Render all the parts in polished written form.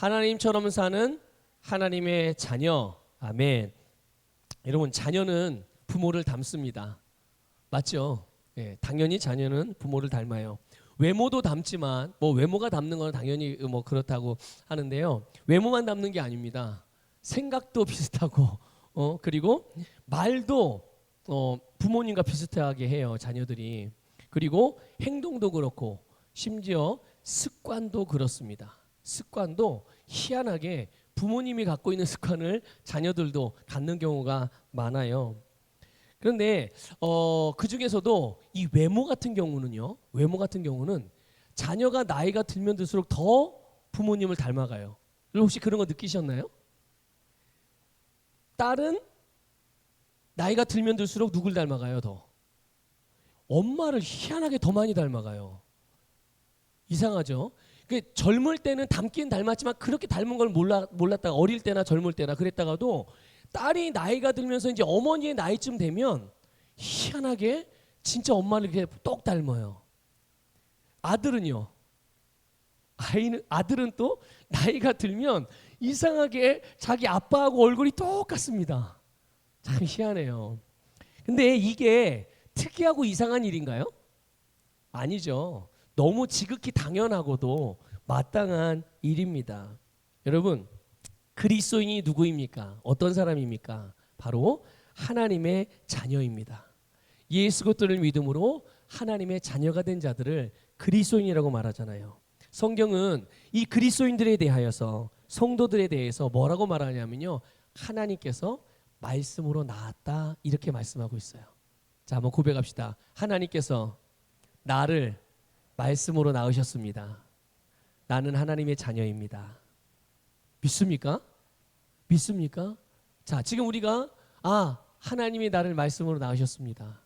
하나님처럼 사는 하나님의 자녀. 아멘. 여러분, 자녀는 부모를 닮습니다. 맞죠? 예, 당연히 자녀는 부모를 닮아요. 외모도 닮지만 외모가 닮는 건 당연히 그렇다고 하는데요. 외모만 닮는 게 아닙니다. 생각도 비슷하고 그리고 말도 부모님과 비슷하게 해요, 자녀들이. 그리고 행동도 그렇고 심지어 습관도 그렇습니다. 습관도 희한하게 부모님이 갖고 있는 습관을 자녀들도 갖는 경우가 많아요. 그런데 그 중에서도 이 외모 같은 경우는 자녀가 나이가 들면 들수록 더 부모님을 닮아가요. 혹시 그런 거 느끼셨나요? 딸은 나이가 들면 들수록 누굴 닮아가요? 더 엄마를 희한하게 더 많이 닮아가요. 이상하죠? 젊을 때는 닮긴 닮았지만 그렇게 닮은 걸 몰랐다가, 어릴 때나 젊을 때나 그랬다가도 딸이 나이가 들면서 이제 어머니의 나이쯤 되면 희한하게 진짜 엄마를 이렇게 똑 닮아요. 아들은요. 아들은 또 나이가 들면 이상하게 자기 아빠하고 얼굴이 똑같습니다. 참 희한해요. 근데 이게 특이하고 이상한 일인가요? 아니죠. 너무 지극히 당연하고도 마땅한 일입니다. 여러분, 그리스도인이 누구입니까? 어떤 사람입니까? 바로 하나님의 자녀입니다. 예수 그리스도를 믿음으로 하나님의 자녀가 된 자들을 그리스도인이라고 말하잖아요. 성경은 이 그리스도인들에 대하여서, 성도들에 대해서 뭐라고 말하냐면요, 하나님께서 말씀으로 낳았다, 이렇게 말씀하고 있어요. 자, 한번 고백합시다. 하나님께서 나를 말씀으로 낳으셨습니다. 나는 하나님의 자녀입니다. 믿습니까? 믿습니까? 자, 지금 우리가 하나님이 나를 말씀으로 낳으셨습니다.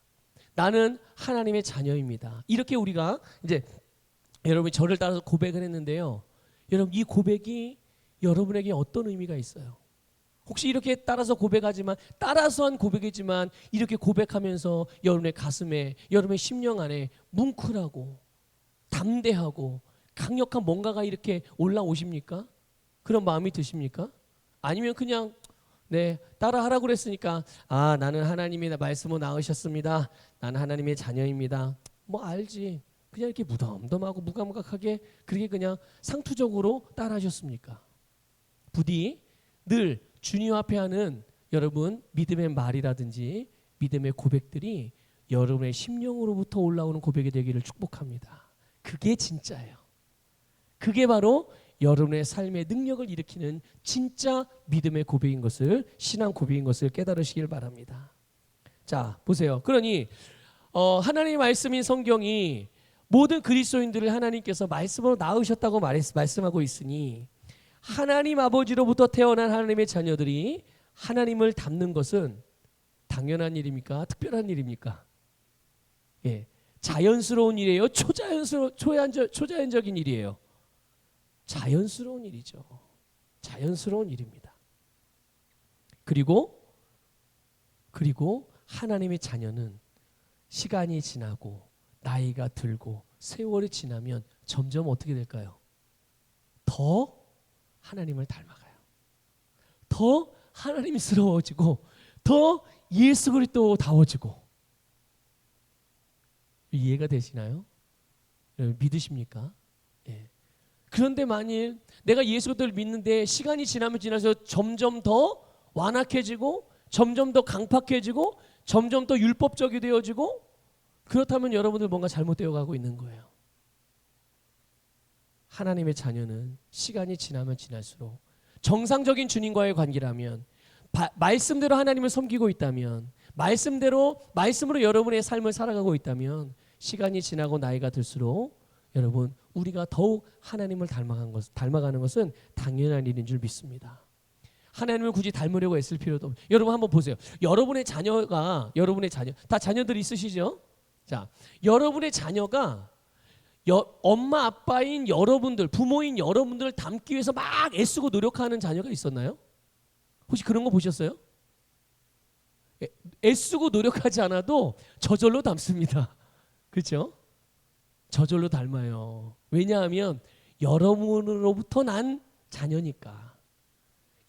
나는 하나님의 자녀입니다. 이렇게 우리가 이제 여러분이 저를 따라서 고백을 했는데요. 여러분, 이 고백이 여러분에게 어떤 의미가 있어요? 혹시 이렇게 따라서 한 고백이지만 이렇게 고백하면서 여러분의 가슴에, 여러분의 심령 안에 뭉클하고 담대하고 강력한 뭔가가 이렇게 올라오십니까? 그런 마음이 드십니까? 아니면 그냥 따라하라고 그랬으니까 나는 하나님이 말씀을 낳으셨습니다. 나는 하나님의 자녀입니다. 알지. 그냥 이렇게 무덤덤하고 무감각하게 그렇게 그냥 상투적으로 따라하셨습니까? 부디 늘 주님 앞에 하는 여러분 믿음의 말이라든지 믿음의 고백들이 여러분의 심령으로부터 올라오는 고백이 되기를 축복합니다. 그게 진짜예요. 그게 바로 여러분의 삶의 능력을 일으키는 진짜 믿음의 고백인 것을, 신앙 고백인 것을 깨달으시길 바랍니다. 자, 보세요. 그러니 하나님의 말씀인 성경이 모든 그리스도인들을 하나님께서 말씀으로 낳으셨다고 말씀하고 있으니 하나님 아버지로부터 태어난 하나님의 자녀들이 하나님을 닮는 것은 당연한 일입니까? 특별한 일입니까? 예, 자연스러운 일이에요? 초자연적인 일이에요? 자연스러운 일이죠. 자연스러운 일입니다. 그리고 하나님의 자녀는 시간이 지나고 나이가 들고 세월이 지나면 점점 어떻게 될까요? 더 하나님을 닮아가요. 더 하나님스러워지고 더 예수 그리스도다워지고. 이해가 되시나요? 믿으십니까? 예. 그런데 만일 내가 예수 그리스도를 믿는데 시간이 지나면 지나서 점점 더 완악해지고 점점 더 강팍해지고 점점 더 율법적이 되어지고, 그렇다면 여러분들 뭔가 잘못되어 가고 있는 거예요. 하나님의 자녀는 시간이 지나면 지날수록 정상적인 주님과의 관계라면, 말씀대로 하나님을 섬기고 있다면, 말씀으로 여러분의 삶을 살아가고 있다면, 시간이 지나고 나이가 들수록 여러분, 우리가 더욱 하나님을 닮아가는 것은 당연한 일인 줄 믿습니다. 하나님을 굳이 닮으려고 애쓸 필요도 없어요. 여러분 한번 보세요. 여러분의 자녀, 다 자녀들이 있으시죠? 자, 여러분의 자녀가 엄마 아빠인 여러분들, 부모인 여러분들을 닮기 위해서 막 애쓰고 노력하는 자녀가 있었나요? 혹시 그런 거 보셨어요? 애쓰고 노력하지 않아도 저절로 닮습니다. 그렇죠? 저절로 닮아요. 왜냐하면 여러분으로부터 난 자녀니까.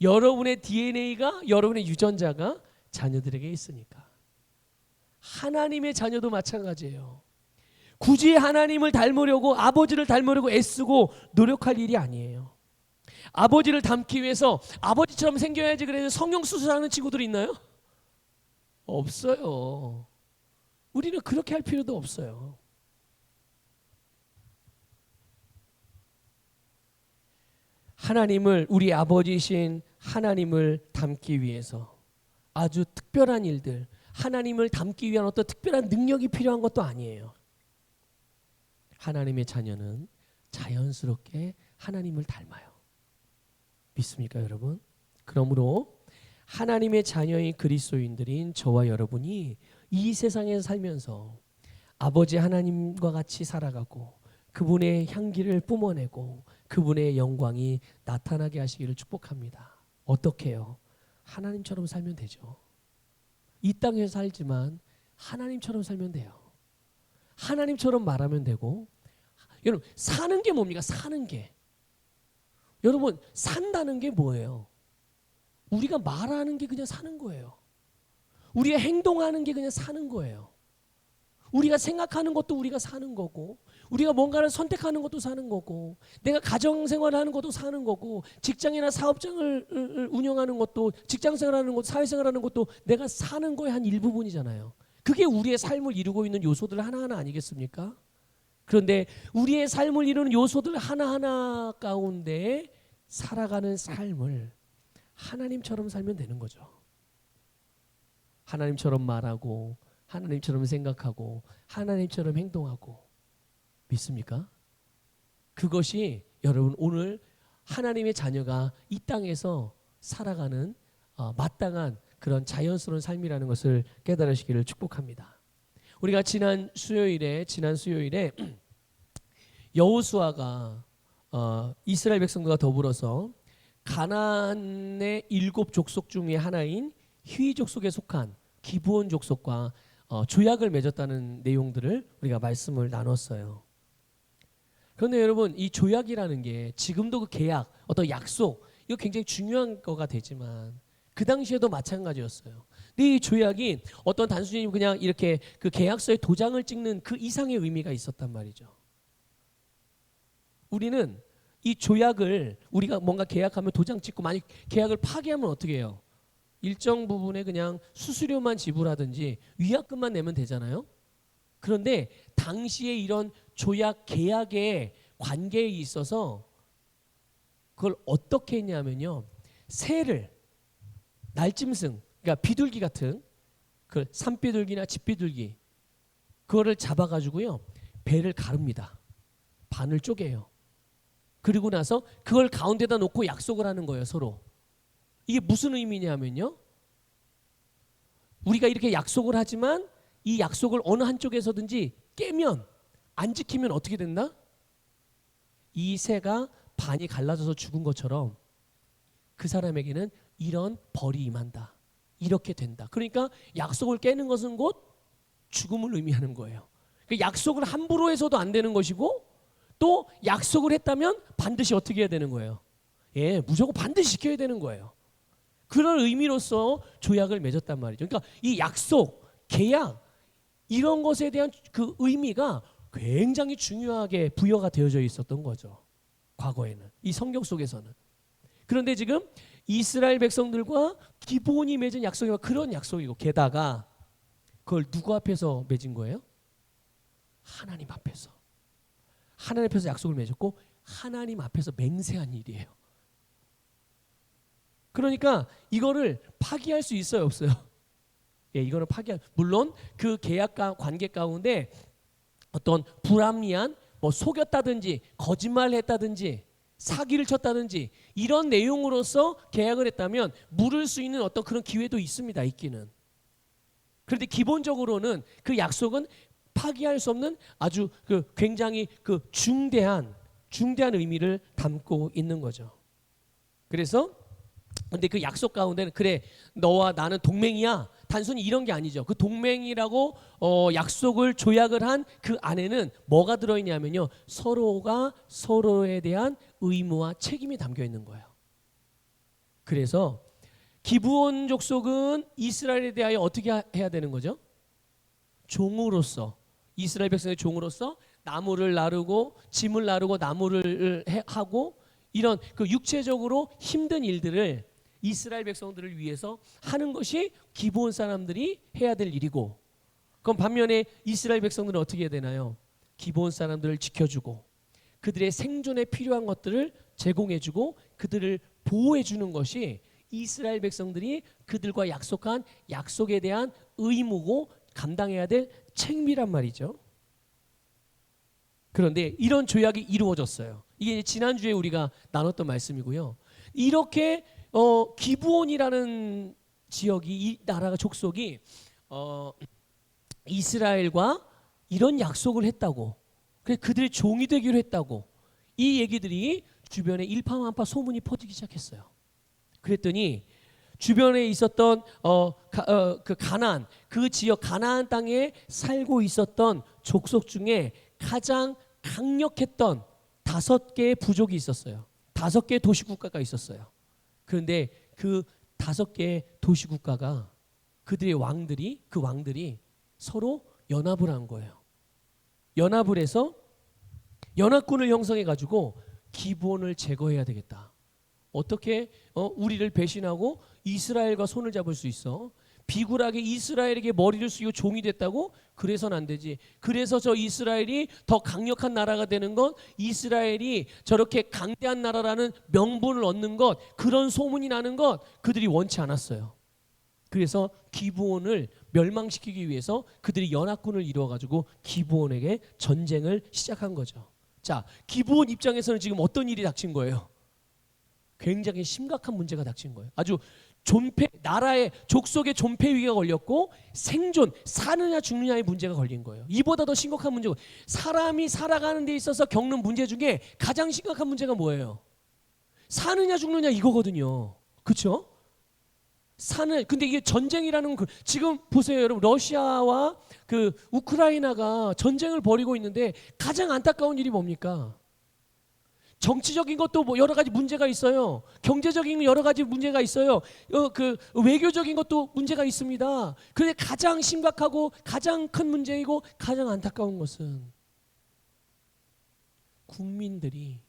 여러분의 DNA가, 여러분의 유전자가 자녀들에게 있으니까. 하나님의 자녀도 마찬가지예요. 굳이 하나님을 닮으려고, 아버지를 닮으려고 애쓰고 노력할 일이 아니에요. 아버지를 닮기 위해서 아버지처럼 생겨야지 그래서 성형 수술하는 친구들 있나요? 없어요. 우리는 그렇게 할 필요도 없어요. 하나님을, 우리 아버지신 하나님을 닮기 위해서 아주 특별한 일들, 하나님을 닮기 위한 어떤 특별한 능력이 필요한 것도 아니에요. 하나님의 자녀는 자연스럽게 하나님을 닮아요. 믿습니까, 여러분? 그러므로 하나님의 자녀인 그리스도인들인 저와 여러분이 이 세상에 살면서 아버지 하나님과 같이 살아가고 그분의 향기를 뿜어내고 그분의 영광이 나타나게 하시기를 축복합니다. 어떻게 해요? 하나님처럼 살면 되죠. 이 땅에서 살지만 하나님처럼 살면 돼요. 하나님처럼 말하면 되고. 여러분, 사는 게 뭡니까? 사는 게. 여러분, 산다는 게 뭐예요? 우리가 말하는 게 그냥 사는 거예요. 우리가 행동하는 게 그냥 사는 거예요. 우리가 생각하는 것도 우리가 사는 거고, 우리가 뭔가를 선택하는 것도 사는 거고, 내가 가정생활하는 것도 사는 거고, 직장이나 사업장을 운영하는 것도, 직장생활하는 것도, 사회생활하는 것도 내가 사는 거의 한 일부분이잖아요. 그게 우리의 삶을 이루고 있는 요소들 하나하나 아니겠습니까? 그런데 우리의 삶을 이루는 요소들 하나하나 가운데 살아가는 삶을 하나님처럼 살면 되는 거죠. 하나님처럼 말하고, 하나님처럼 생각하고, 하나님처럼 행동하고. 믿습니까? 그것이 여러분 오늘 하나님의 자녀가 이 땅에서 살아가는 마땅한 그런 자연스러운 삶이라는 것을 깨달으시기를 축복합니다. 우리가 지난 수요일에 여호수아가 이스라엘 백성들과 더불어서 가나안의 7 족속 중에 하나인 히위 족속에 속한 기브온 족속과 조약을 맺었다는 내용들을 우리가 말씀을 나눴어요. 그런데 여러분, 이 조약이라는 게 지금도 그 계약, 어떤 약속, 이거 굉장히 중요한 거가 되지만 그 당시에도 마찬가지였어요. 근데 이 조약이 어떤 단순히 그냥 이렇게 그 계약서에 도장을 찍는 그 이상의 의미가 있었단 말이죠. 우리는 이 조약을, 우리가 뭔가 계약하면 도장 찍고 만약 계약을 파기하면 어떻게 해요? 일정 부분에 그냥 수수료만 지불하든지 위약금만 내면 되잖아요. 그런데 당시에 이런 조약 계약의 관계에 있어서 그걸 어떻게 했냐면요, 새를, 날짐승, 그러니까 비둘기 같은 그 산비둘기나 집비둘기, 그거를 잡아가지고요 배를 가릅니다. 반을 쪼개요. 그리고 나서 그걸 가운데다 놓고 약속을 하는 거예요, 서로. 이게 무슨 의미냐면요, 우리가 이렇게 약속을 하지만 이 약속을 어느 한쪽에서든지 깨면, 안 지키면 어떻게 된다? 이 새가 반이 갈라져서 죽은 것처럼 그 사람에게는 이런 벌이 임한다. 이렇게 된다. 그러니까 약속을 깨는 것은 곧 죽음을 의미하는 거예요. 그러니까 약속을 함부로 해서도 안 되는 것이고, 또 약속을 했다면 반드시 어떻게 해야 되는 거예요? 예, 무조건 반드시 지켜야 되는 거예요. 그런 의미로서 조약을 맺었단 말이죠. 그러니까 이 약속, 계약, 이런 것에 대한 그 의미가 굉장히 중요하게 부여가 되어져 있었던 거죠. 과거에는, 이 성경 속에서는. 그런데 지금 이스라엘 백성들과 기브온이 맺은 약속이 그런 약속이고, 게다가 그걸 누구 앞에서 맺은 거예요? 하나님 앞에서. 하나님 앞에서 약속을 맺었고 하나님 앞에서 맹세한 일이에요. 그러니까 이거를 파기할 수 있어요, 없어요? 예, 이거는 물론 그 계약과 관계 가운데 어떤 불합리한 속였다든지 거짓말했다든지 사기를 쳤다든지 이런 내용으로서 계약을 했다면 물을 수 있는 어떤 그런 기회도 있습니다, 있기는. 그런데 기본적으로는 그 약속은 파기할 수 없는 아주 굉장히 중대한 의미를 담고 있는 거죠. 그래서 근데 그 약속 가운데는, 그래 너와 나는 동맹이야, 단순히 이런 게 아니죠. 그 동맹이라고 약속을 조약을 한 그 안에는 뭐가 들어있냐면요, 서로가 서로에 대한 의무와 책임이 담겨 있는 거예요. 그래서 기브온 족속은 이스라엘에 대하여 어떻게 해야 되는 거죠? 종으로서, 이스라엘 백성의 종으로서 나무를 나르고 짐을 나르고 나무를 하고 이런 그 육체적으로 힘든 일들을 이스라엘 백성들을 위해서 하는 것이 기브온 사람들이 해야 될 일이고, 그럼 반면에 이스라엘 백성들은 어떻게 해야 되나요? 기브온 사람들을 지켜주고 그들의 생존에 필요한 것들을 제공해주고 그들을 보호해주는 것이 이스라엘 백성들이 그들과 약속한 약속에 대한 의무고 감당해야 될 책임이란 말이죠. 그런데 이런 조약이 이루어졌어요. 이게 지난주에 우리가 나눴던 말씀이고요. 이렇게 기브온이라는 지역이, 이 나라가 족속이 이스라엘과 이런 약속을 했다고, 그래서 그들의 종이 되기로 했다고, 이 얘기들이 주변에 일파만파 소문이 퍼지기 시작했어요. 그랬더니 주변에 있었던 그 가나안, 그 지역 가나안 땅에 살고 있었던 족속 중에 가장 강력했던 5개의 부족이 있었어요. 5개의 도시국가가 있었어요. 그런데 그 5개의 도시국가가 그들의 왕들이, 그 왕들이 서로 연합을 한 거예요. 연합을 해서 연합군을 형성해 가지고 기브온을 제거해야 되겠다. 어떻게 우리를 배신하고 이스라엘과 손을 잡을 수 있어? 비굴하게 이스라엘에게 머리를 숙이고 종이 됐다고? 그래서는 안 되지. 그래서 저 이스라엘이 더 강력한 나라가 되는 것, 이스라엘이 저렇게 강대한 나라라는 명분을 얻는 것, 그런 소문이 나는 것 그들이 원치 않았어요. 그래서 기브온을 멸망시키기 위해서 그들이 연합군을 이루어가지고 기브온에게 전쟁을 시작한 거죠. 자, 기브온 입장에서는 지금 어떤 일이 닥친 거예요? 굉장히 심각한 문제가 닥친 거예요. 아주 나라의 족속의 존폐 위기가 걸렸고 생존, 사느냐 죽느냐의 문제가 걸린 거예요. 이보다 더 심각한 문제고, 사람이 살아가는 데 있어서 겪는 문제 중에 가장 심각한 문제가 뭐예요? 사느냐 죽느냐 이거거든요. 그렇죠? 근데 이게 전쟁이라는 지금 보세요, 여러분. 러시아와 그 우크라이나가 전쟁을 벌이고 있는데 가장 안타까운 일이 뭡니까? 정치적인 것도 뭐 여러 가지 문제가 있어요. 경제적인 여러 가지 문제가 있어요. 그 외교적인 것도 문제가 있습니다. 그런데 가장 심각하고 가장 큰 문제이고 가장 안타까운 것은 국민들이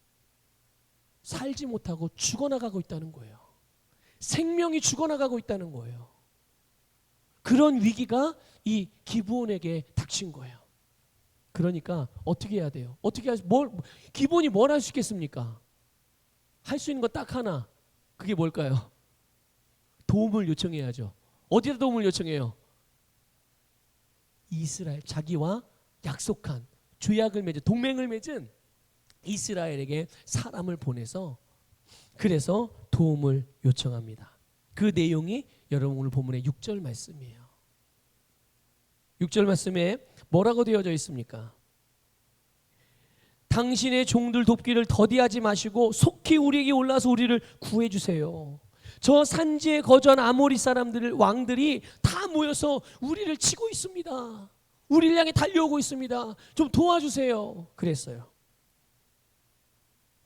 살지 못하고 죽어나가고 있다는 거예요. 생명이 죽어나가고 있다는 거예요. 그런 위기가 이 기브온에게 닥친 거예요. 그러니까 어떻게 해야 돼요? 기본이 뭘 할 수 있겠습니까? 할 수 있는 거 딱 하나. 그게 뭘까요? 도움을 요청해야죠. 어디다 도움을 요청해요? 이스라엘, 자기와 약속한 조약을 맺은, 동맹을 맺은 이스라엘에게 사람을 보내서 그래서 도움을 요청합니다. 그 내용이 여러분 오늘 본문의 6절 말씀이에요. 6절 말씀에 뭐라고 되어져 있습니까? 당신의 종들 돕기를 더디하지 마시고 속히 우리에게 올라서 우리를 구해주세요. 저 산지에 거주한 아모리 사람들, 왕들이 다 모여서 우리를 치고 있습니다. 우리를 향해 달려오고 있습니다. 좀 도와주세요. 그랬어요.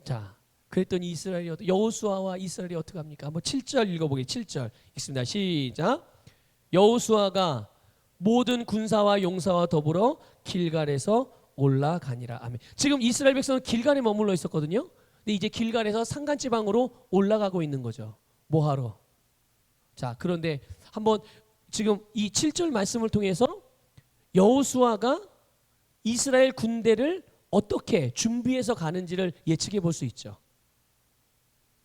자, 그랬더니 여호수아와 이스라엘이 어떻게 합니까? 한번 7절 읽어보겠습니다. 7절 읽습니다. 시작. 여호수아가 모든 군사와 용사와 더불어 길갈에서 올라가니라. 아멘. 지금 이스라엘 백성은 길갈에 머물러 있었거든요. 근데 이제 길갈에서 산간 지방으로 올라가고 있는 거죠. 뭐 하러? 자, 그런데 한번 지금 이 7절 말씀을 통해서 여호수아가 이스라엘 군대를 어떻게 준비해서 가는지를 예측해 볼 수 있죠.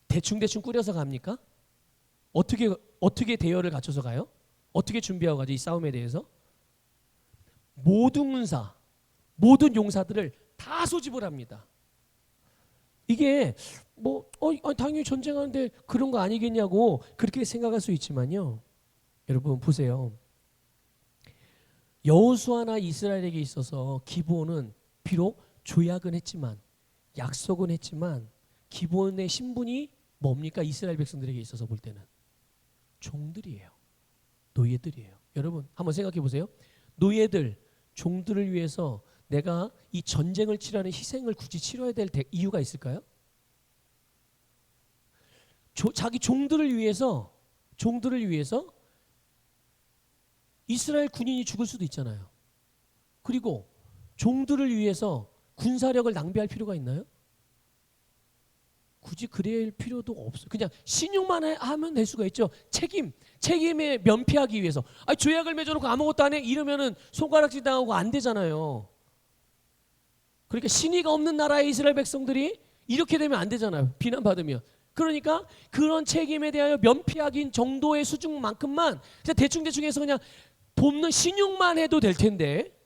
대충 꾸려서 갑니까? 어떻게 대열을 갖춰서 가요? 어떻게 준비하고 가죠? 이 싸움에 대해서 모든 군사, 모든 용사들을 다 소집을 합니다. 이게 당연히 전쟁하는데 그런 거 아니겠냐고 그렇게 생각할 수 있지만요. 여러분 보세요. 여호수아나 이스라엘에게 있어서 기브온은 비록 조약은 했지만, 약속은 했지만 기브온의 신분이 뭡니까? 이스라엘 백성들에게 있어서 볼 때는 종들이에요. 노예들이에요. 여러분 한번 생각해 보세요. 노예들, 종들을 위해서 내가 이 전쟁을 치르는 희생을 굳이 치러야 될 이유가 있을까요? 자기 종들을 위해서 이스라엘 군인이 죽을 수도 있잖아요. 그리고 종들을 위해서 군사력을 낭비할 필요가 있나요? 굳이 그럴 필요도 없어요. 그냥 신용만 하면 될 수가 있죠. 책임에 면피하기 위해서. 조약을 맺어놓고 아무것도 안 해? 이러면은 손가락질 당하고 안 되잖아요. 그러니까 신의가 없는 나라의 이스라엘 백성들이 이렇게 되면 안 되잖아요. 비난받으면. 그러니까 그런 책임에 대하여 면피하기 정도의 수준만큼만 그냥 대충 해서 그냥 돕는 신용만 해도 될 텐데,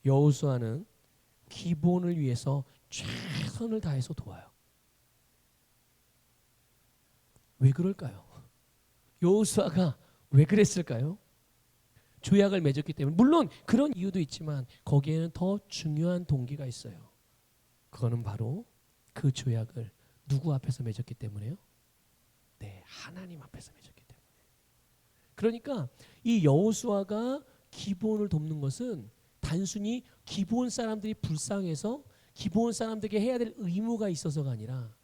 여호수아는 기본을 위해서 최선을 다해서 도와요. 왜 그럴까요? 여호수아가 왜 그랬을까요? 조약을 맺었기 때문에. 물론 그런 이유도 있지만 거기에는 더 중요한 동기가 있어요. 그거는 바로 그 조약을 누구 앞에서 맺었기 때문에요? 네, 하나님 앞에서 맺었기 때문에. 그러니까 이 여호수아가 기브온을 돕는 것은 단순히 기브온 사람들이 불쌍해서 기브온 사람들에게 해야 될 의무가 있어서가 아니라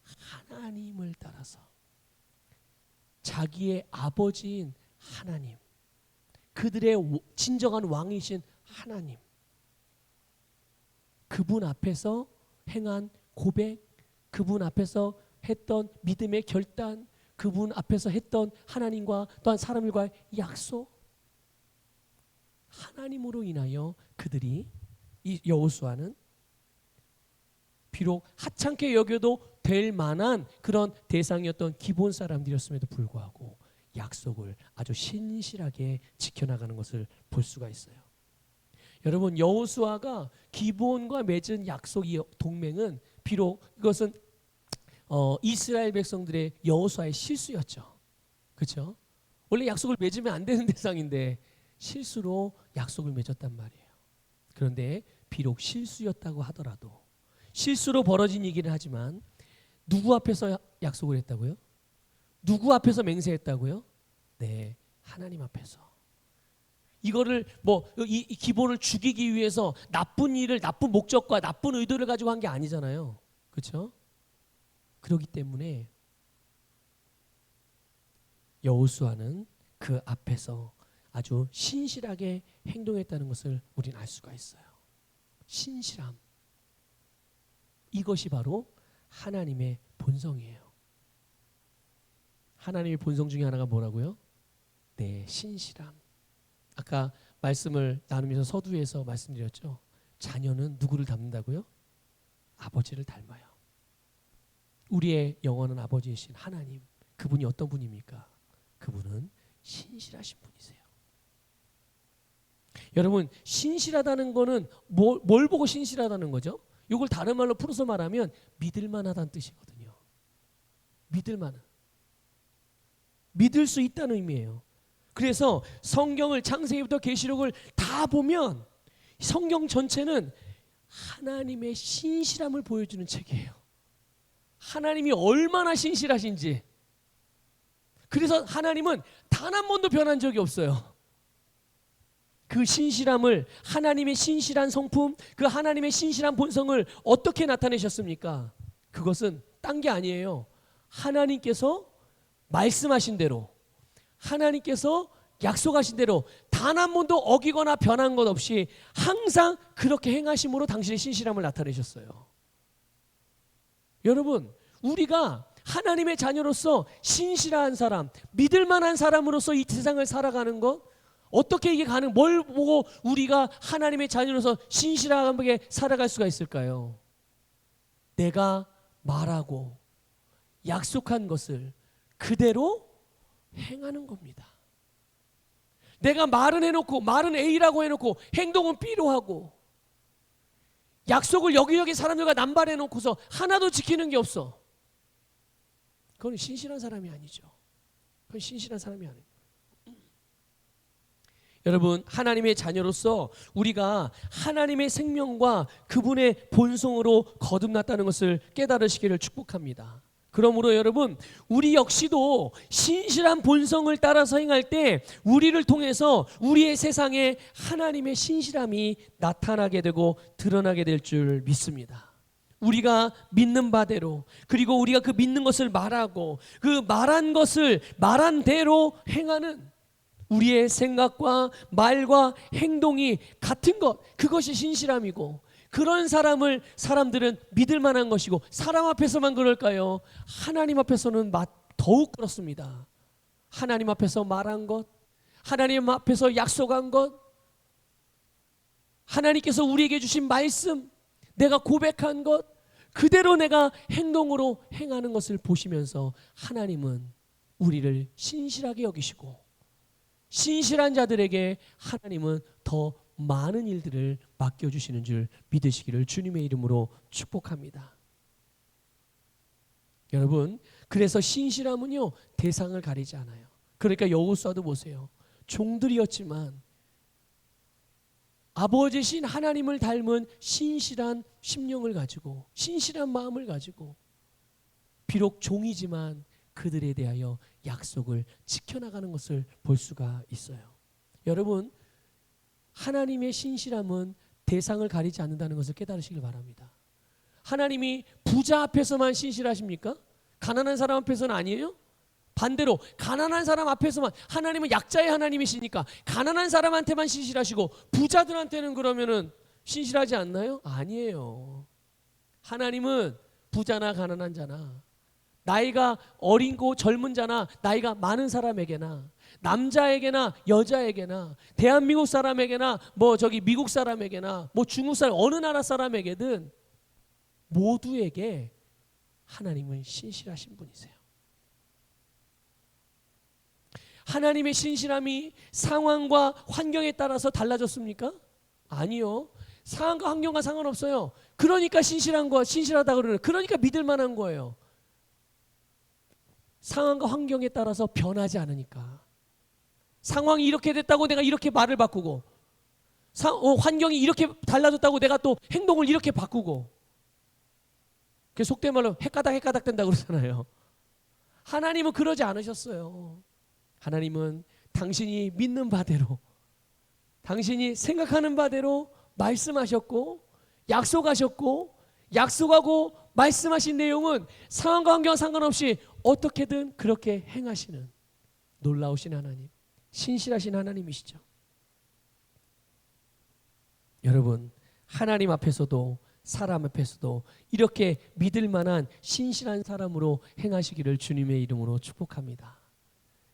하나님을 따라서 자기의 아버지인 하나님, 그들의 진정한 왕이신 하나님, 그분 앞에서 행한 고백, 그분 앞에서 했던 믿음의 결단, 그분 앞에서 했던 하나님과 또한 사람들과의 약속, 하나님으로 인하여 그들이, 이 여호수아는 비록 하찮게 여겨도 될 만한 그런 대상이었던 기본 사람들이었음에도 불구하고 약속을 아주 신실하게 지켜나가는 것을 볼 수가 있어요. 여러분, 여호수아가 기브온과 맺은 약속, 이 동맹은 비록 이것은 이스라엘 백성들의 여호수아의 실수였죠. 그렇죠? 원래 약속을 맺으면 안 되는 대상인데 실수로 약속을 맺었단 말이에요. 그런데 비록 실수였다고 하더라도, 실수로 벌어진 일이긴 하지만 누구 앞에서 약속을 했다고요? 누구 앞에서 맹세했다고요? 네, 하나님 앞에서. 이거를 이 기본을 죽이기 위해서 나쁜 일을, 나쁜 목적과 나쁜 의도를 가지고 한 게 아니잖아요. 그렇죠? 그렇기 때문에 여호수아는 그 앞에서 아주 신실하게 행동했다는 것을 우리는 알 수가 있어요. 신실함. 이것이 바로 하나님의 본성이에요. 하나님의 본성 중에 하나가 뭐라고요? 네, 신실함. 아까 말씀을 나누면서 서두에서 말씀드렸죠. 자녀는 누구를 닮는다고요? 아버지를 닮아요. 우리의 영원한 아버지이신 하나님, 그분이 어떤 분입니까? 그분은 신실하신 분이세요. 여러분, 신실하다는 거는 뭘 보고 신실하다는 거죠? 이걸 다른 말로 풀어서 말하면 믿을만하다는 뜻이거든요. 믿을만한. 믿을 수 있다는 의미예요. 그래서 성경을 창세기부터 계시록을 다 보면 성경 전체는 하나님의 신실함을 보여주는 책이에요. 하나님이 얼마나 신실하신지. 그래서 하나님은 단 한 번도 변한 적이 없어요. 그 신실함을, 하나님의 신실한 성품, 그 하나님의 신실한 본성을 어떻게 나타내셨습니까? 그것은 딴 게 아니에요. 하나님께서 말씀하신 대로, 하나님께서 약속하신 대로 단 한 번도 어기거나 변한 것 없이 항상 그렇게 행하심으로 당신의 신실함을 나타내셨어요. 여러분, 우리가 하나님의 자녀로서 신실한 사람, 믿을 만한 사람으로서 이 세상을 살아가는 것, 어떻게 이게 뭘 보고 우리가 하나님의 자녀로서 신실하게 살아갈 수가 있을까요? 내가 말하고 약속한 것을 그대로 행하는 겁니다. 내가 말은 해놓고, 말은 A라고 해놓고 행동은 B로 하고, 약속을 여기저기 사람들과 남발해놓고서 하나도 지키는 게 없어. 그건 신실한 사람이 아니죠. 그건 신실한 사람이 아니에요. 여러분, 하나님의 자녀로서 우리가 하나님의 생명과 그분의 본성으로 거듭났다는 것을 깨달으시기를 축복합니다. 그러므로 여러분, 우리 역시도 신실한 본성을 따라서 행할 때 우리를 통해서 우리의 세상에 하나님의 신실함이 나타나게 되고 드러나게 될 줄 믿습니다. 우리가 믿는 바대로, 그리고 우리가 그 믿는 것을 말하고 그 말한 것을 말한 대로 행하는 우리의 생각과 말과 행동이 같은 것, 그것이 신실함이고, 그런 사람을 사람들은 믿을 만한 것이고, 사람 앞에서만 그럴까요? 하나님 앞에서는 더욱 그렇습니다. 하나님 앞에서 말한 것, 하나님 앞에서 약속한 것, 하나님께서 우리에게 주신 말씀, 내가 고백한 것 그대로 내가 행동으로 행하는 것을 보시면서 하나님은 우리를 신실하게 여기시고, 신실한 자들에게 하나님은 더 많은 일들을 맡겨주시는 줄 믿으시기를 주님의 이름으로 축복합니다. 여러분, 그래서 신실함은요 대상을 가리지 않아요. 그러니까 여호수아도 보세요. 종들이었지만 아버지신 하나님을 닮은 신실한 심령을 가지고, 신실한 마음을 가지고, 비록 종이지만 그들에 대하여 약속을 지켜나가는 것을 볼 수가 있어요. 여러분, 하나님의 신실함은 대상을 가리지 않는다는 것을 깨달으시길 바랍니다. 하나님이 부자 앞에서만 신실하십니까? 가난한 사람 앞에서는 아니에요? 반대로 가난한 사람 앞에서만, 하나님은 약자의 하나님이시니까 가난한 사람한테만 신실하시고 부자들한테는 그러면은 신실하지 않나요? 아니에요. 하나님은 부자나 가난한 자나, 나이가 어린고 젊은 자나 나이가 많은 사람에게나, 남자에게나 여자에게나, 대한민국 사람에게나 미국 사람에게나 중국 사람, 어느 나라 사람에게든 모두에게 하나님은 신실하신 분이세요. 하나님의 신실함이 상황과 환경에 따라서 달라졌습니까? 아니요. 상황과 환경과 상관없어요. 그러니까 신실하다 그러는, 그러니까 믿을 만한 거예요. 상황과 환경에 따라서 변하지 않으니까. 상황이 이렇게 됐다고 내가 이렇게 말을 바꾸고, 환경이 이렇게 달라졌다고 내가 또 행동을 이렇게 바꾸고, 그 속된 말로 헷가닥 된다고 그러잖아요. 하나님은 그러지 않으셨어요. 하나님은 당신이 믿는 바대로, 당신이 생각하는 바대로 말씀하셨고, 약속하셨고, 약속하고 말씀하신 내용은 상황과 환경과 상관없이 어떻게든 그렇게 행하시는 놀라우신 하나님, 신실하신 하나님이시죠. 여러분, 하나님 앞에서도 사람 앞에서도 이렇게 믿을 만한 신실한 사람으로 행하시기를 주님의 이름으로 축복합니다.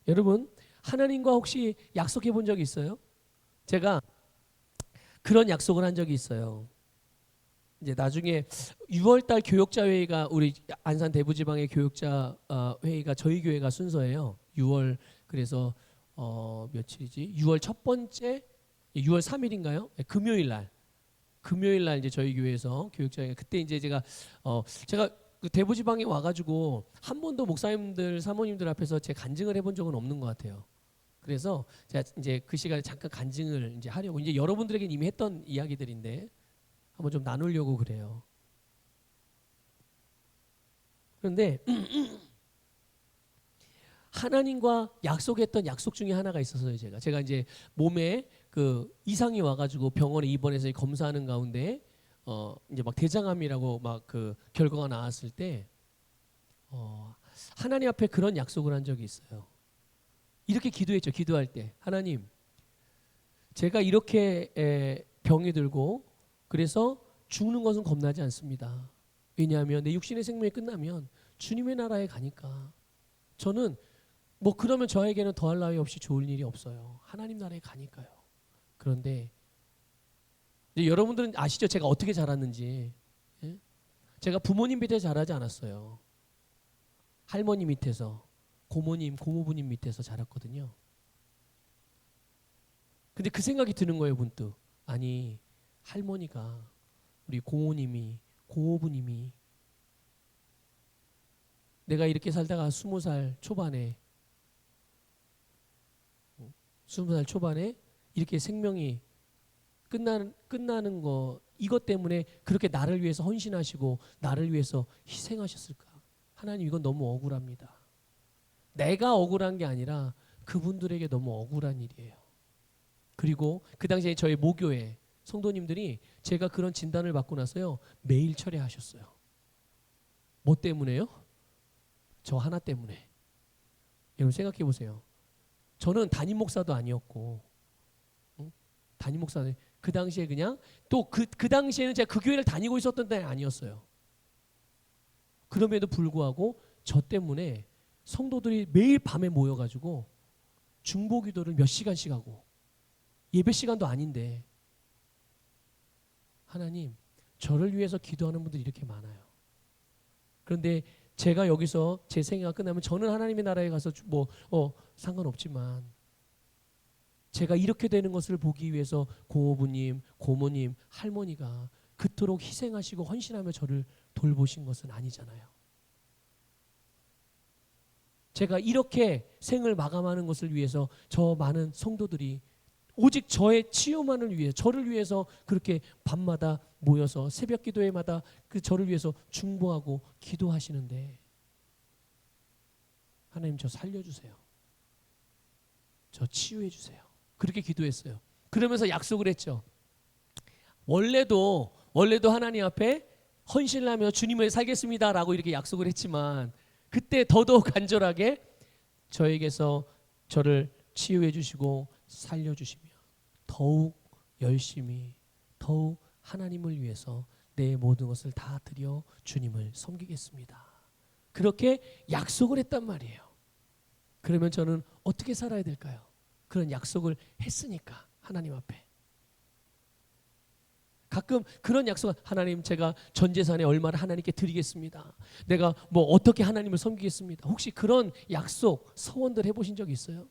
여러분, 하나님과 혹시 약속해 본 적이 있어요? 제가 그런 약속을 한 적이 있어요. 이제 나중에 6월달 교역자 회의가, 우리 안산 대부지방의 교역자 회의가 저희 교회가 순서예요. 6월, 그래서 며칠이지? 6월 첫 번째, 6월 3일인가요? 금요일 날 이제 저희 교회에서 교역자회가, 그때 이제 제가 그 대부지방에 와가지고 한 번도 목사님들 사모님들 앞에서 제 간증을 해본 적은 없는 것 같아요. 그래서 제가 이제 그 시간에 잠깐 간증을 이제 하려고, 이제 여러분들에게 이미 했던 이야기들인데 한번 좀 나누려고 그래요. 그런데 하나님과 약속했던 약속 중에 하나가 있었어요. 제가 이제 몸에 그 이상이 와가지고 병원에 입원해서 검사하는 가운데 이제 막 대장암이라고 막 그 결과가 나왔을 때 하나님 앞에 그런 약속을 한 적이 있어요. 이렇게 기도했죠. 기도할 때, 하나님, 제가 이렇게 병이 들고 그래서 죽는 것은 겁나지 않습니다. 왜냐하면 내 육신의 생명이 끝나면 주님의 나라에 가니까 저는 그러면 저에게는 더할 나위 없이 좋을 일이 없어요. 하나님 나라에 가니까요. 그런데 이제 여러분들은 아시죠? 제가 어떻게 자랐는지. 예? 제가 부모님 밑에 자라지 않았어요. 할머니 밑에서, 고모님, 고모부님 밑에서 자랐거든요. 근데 그 생각이 드는 거예요, 문득. 아니, 할머니가, 우리 고모님이, 고모부님이 내가 이렇게 살다가 20살 초반에 이렇게 생명이 끝나는 거, 이것 때문에 그렇게 나를 위해서 헌신하시고 나를 위해서 희생하셨을까? 하나님, 이건 너무 억울합니다. 내가 억울한 게 아니라 그분들에게 너무 억울한 일이에요. 그리고 그 당시에 저희 모교회 성도님들이 제가 그런 진단을 받고 나서요 매일 철회하셨어요. 뭐 때문에요? 저 하나 때문에. 여러분 생각해 보세요. 저는 담임 목사도 아니었고, 담임 목사는 그 당시에 그냥 또 그 당시에는 제가 그 교회를 다니고 있었던 때 아니었어요. 그럼에도 불구하고 저 때문에 성도들이 매일 밤에 모여가지고 중보기도를 몇 시간씩 하고 예배 시간도 아닌데 하나님 저를 위해서 기도하는 분들이 이렇게 많아요. 그런데 제가 여기서 제 생애가 끝나면 저는 하나님의 나라에 가서 상관없지만 제가 이렇게 되는 것을 보기 위해서 고모부님, 고모님, 할머니가 그토록 희생하시고 헌신하며 저를 돌보신 것은 아니잖아요. 제가 이렇게 생을 마감하는 것을 위해서 저 많은 성도들이 오직 저의 치유만을 위해 저를 위해서 그렇게 밤마다 모여서 새벽 기도회마다 그 저를 위해서 중보하고 기도하시는데 하나님 저 살려주세요. 저 치유해 주세요. 그렇게 기도했어요. 그러면서 약속을 했죠. 원래도 하나님 앞에 헌신을 하며 주님을 살겠습니다라고 이렇게 약속을 했지만 그때 더더욱 간절하게 저에게서 저를 치유해 주시고 살려 주시며 더욱 열심히 더욱 하나님을 위해서 내 모든 것을 다 드려 주님을 섬기겠습니다. 그렇게 약속을 했단 말이에요. 그러면 저는 어떻게 살아야 될까요? 그런 약속을 했으니까 하나님 앞에. 가끔 그런 약속, 하나님 제가 전 재산의 얼마를 하나님께 드리겠습니다. 내가 뭐 어떻게 하나님을 섬기겠습니다. 혹시 그런 약속, 서원들 해보신 적 있어요?